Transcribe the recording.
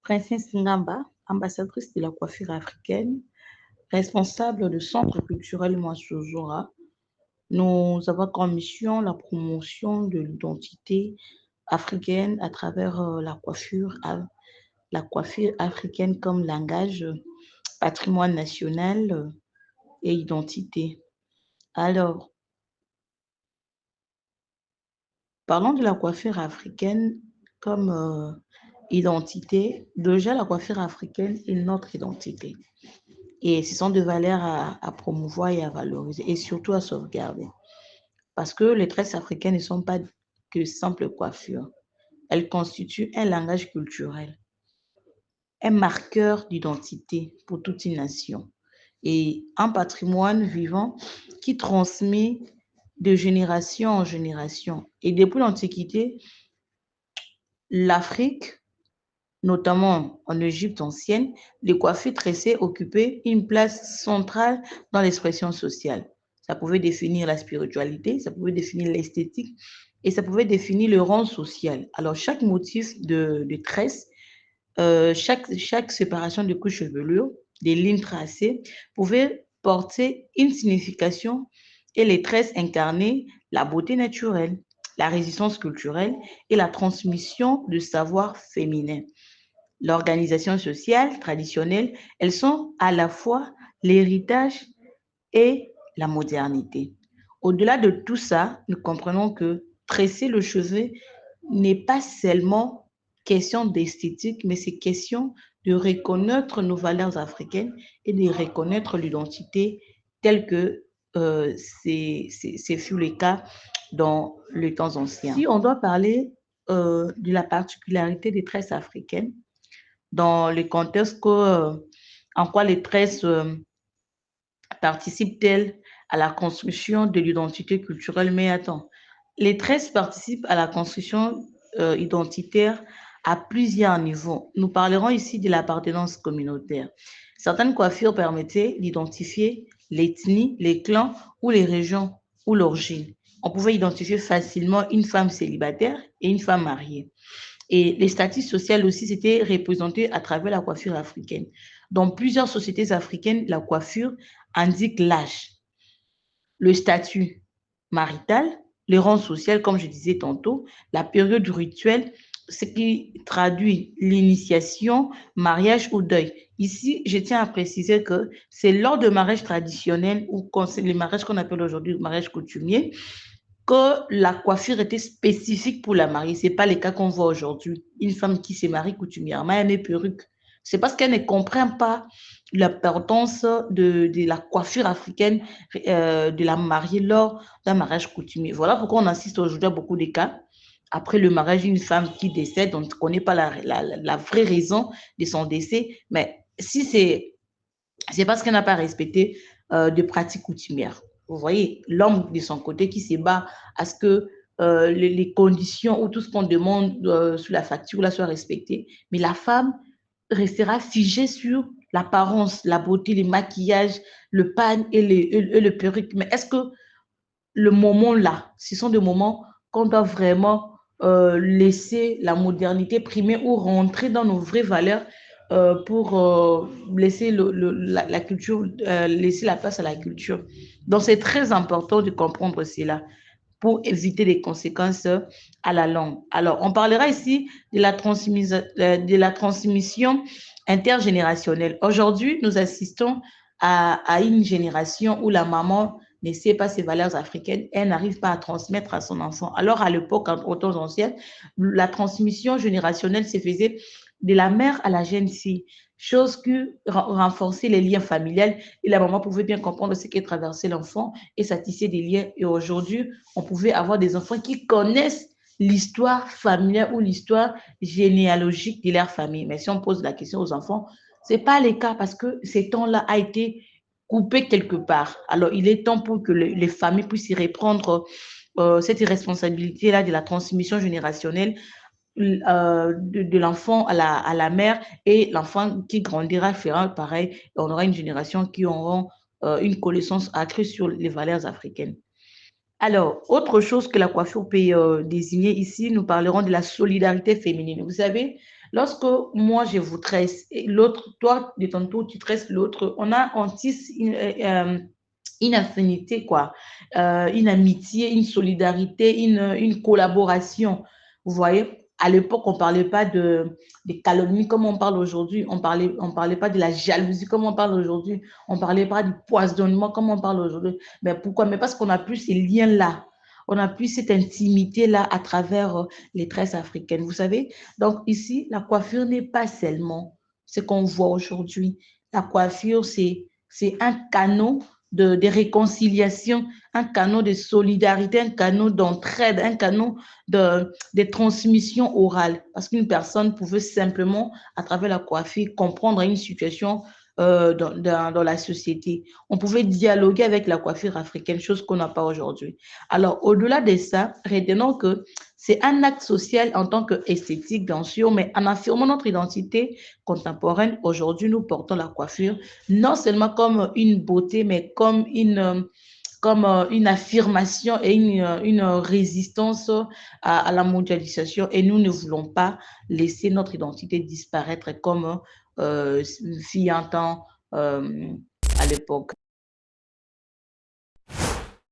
Princesse Ngamba, ambassadrice de la coiffure africaine, responsable du Centre culturel Mouassouzoura. Nous avons comme mission la promotion de l'identité africaine à travers la coiffure africaine comme langage, patrimoine national et identité. Alors, parlons de la coiffure africaine comme identité. Déjà, la coiffure africaine est notre identité. Et ce sont des valeurs à promouvoir et à valoriser et surtout à sauvegarder. Parce que les tresses africaines ne sont pas que simples coiffures. Elles constituent un langage culturel, un marqueur d'identité pour toute une nation et un patrimoine vivant qui transmet de génération en génération. Et depuis l'Antiquité, l'Afrique, notamment en Égypte ancienne, les coiffures tressées occupaient une place centrale dans l'expression sociale. Ça pouvait définir la spiritualité, ça pouvait définir l'esthétique et ça pouvait définir le rang social. Alors, chaque motif de tresse, chaque séparation de couches chevelure, des lignes tracées, pouvait porter une signification et les tresses incarnaient la beauté naturelle, la résistance culturelle et la transmission de savoir féminin. L'organisation sociale traditionnelle, elles sont à la fois l'héritage et la modernité. Au-delà de tout ça, nous comprenons que tresser le cheveu n'est pas seulement question d'esthétique, mais c'est question de reconnaître nos valeurs africaines et de reconnaître l'identité telle que c'est fut le cas dans les temps anciens. Si on doit parler de la particularité des tresses africaines, dans le contexte en quoi les tresses participent-elles à la construction de l'identité culturelle? Mais attends, les tresses participent à la construction identitaire à plusieurs niveaux. Nous parlerons ici de l'appartenance communautaire. Certaines coiffures permettaient d'identifier l'ethnie, les clans ou les régions ou l'origine. On pouvait identifier facilement une femme célibataire et une femme mariée. Et les statuts sociaux aussi, c'était représenté à travers la coiffure africaine. Dans plusieurs sociétés africaines, la coiffure indique l'âge, le statut marital, le rang social, comme je disais tantôt, la période rituelle, ce qui traduit l'initiation, mariage ou deuil. Ici, je tiens à préciser que c'est lors de mariage traditionnel ou quand c'est le mariage qu'on appelle aujourd'hui le mariage coutumier, que la coiffure était spécifique pour la mariée. Ce n'est pas le cas qu'on voit aujourd'hui. Une femme qui se marie coutumièrement, elle met perruque. C'est parce qu'elle ne comprend pas l'importance de la coiffure africaine de la mariée lors d'un mariage coutumier. Voilà pourquoi on assiste aujourd'hui à beaucoup de cas. Après le mariage d'une femme qui décède, on ne connaît pas la vraie raison de son décès, mais si c'est parce qu'elle n'a pas respecté de pratiques coutumières. Vous voyez, l'homme de son côté qui se bat à ce que les conditions ou tout ce qu'on demande sur la facture là, soient respectées. Mais la femme restera figée sur l'apparence, la beauté, le maquillage, le pan et le perruque. Mais est-ce que le moment là, ce sont des moments qu'on doit vraiment laisser la modernité primer ou rentrer dans nos vraies valeurs pour laisser la culture, laisser la place à la culture. Donc, c'est très important de comprendre cela pour éviter des conséquences à la longue. Alors, on parlera ici de la transmission intergénérationnelle. Aujourd'hui, nous assistons à une génération où la maman ne sait pas ses valeurs africaines, elle n'arrive pas à transmettre à son enfant. Alors, à l'époque, en temps ancien, la transmission générationnelle se faisait de la mère à la jeune fille, chose qui renforçait les liens familiaux et la maman pouvait bien comprendre ce qu'est traversé l'enfant et ça tissait des liens. Et aujourd'hui, on pouvait avoir des enfants qui connaissent l'histoire familiale ou l'histoire généalogique de leur famille. Mais si on pose la question aux enfants, ce n'est pas le cas parce que ce temps-là a été coupé quelque part. Alors, il est temps pour que les familles puissent y reprendre cette responsabilité-là de la transmission générationnelle de l'enfant à la mère et l'enfant qui grandira fera pareil. Et on aura une génération qui aura une connaissance accrue sur les valeurs africaines. Alors, autre chose que la coiffure peut désigner ici, nous parlerons de la solidarité féminine. Vous savez, lorsque moi je vous tresse et l'autre, toi de ton tour tu tresses l'autre, on tisse une affinité, quoi, une amitié, une solidarité, une collaboration. Vous voyez, à l'époque, on ne parlait pas de calomnie comme on parle aujourd'hui, on parlait pas de la jalousie comme on parle aujourd'hui, on ne parlait pas du poisonnement comme on parle aujourd'hui. Mais pourquoi? Mais parce qu'on a plus ces liens-là. On a plus cette intimité-là à travers les tresses africaines. Vous savez, donc ici, la coiffure n'est pas seulement ce qu'on voit aujourd'hui. La coiffure, c'est un canot de réconciliation, un canot de solidarité, un canot d'entraide, un canot de transmission orale. Parce qu'une personne pouvait simplement, à travers la coiffure, comprendre une situation dans la société. On pouvait dialoguer avec la coiffure africaine, chose qu'on n'a pas aujourd'hui. Alors, au-delà de ça, retenons que c'est un acte social en tant qu'esthétique, bien sûr, mais en affirmant notre identité contemporaine, aujourd'hui, nous portons la coiffure non seulement comme une beauté, mais comme une affirmation et une résistance à la mondialisation. Et nous ne voulons pas laisser notre identité disparaître comme fille en temps à l'époque.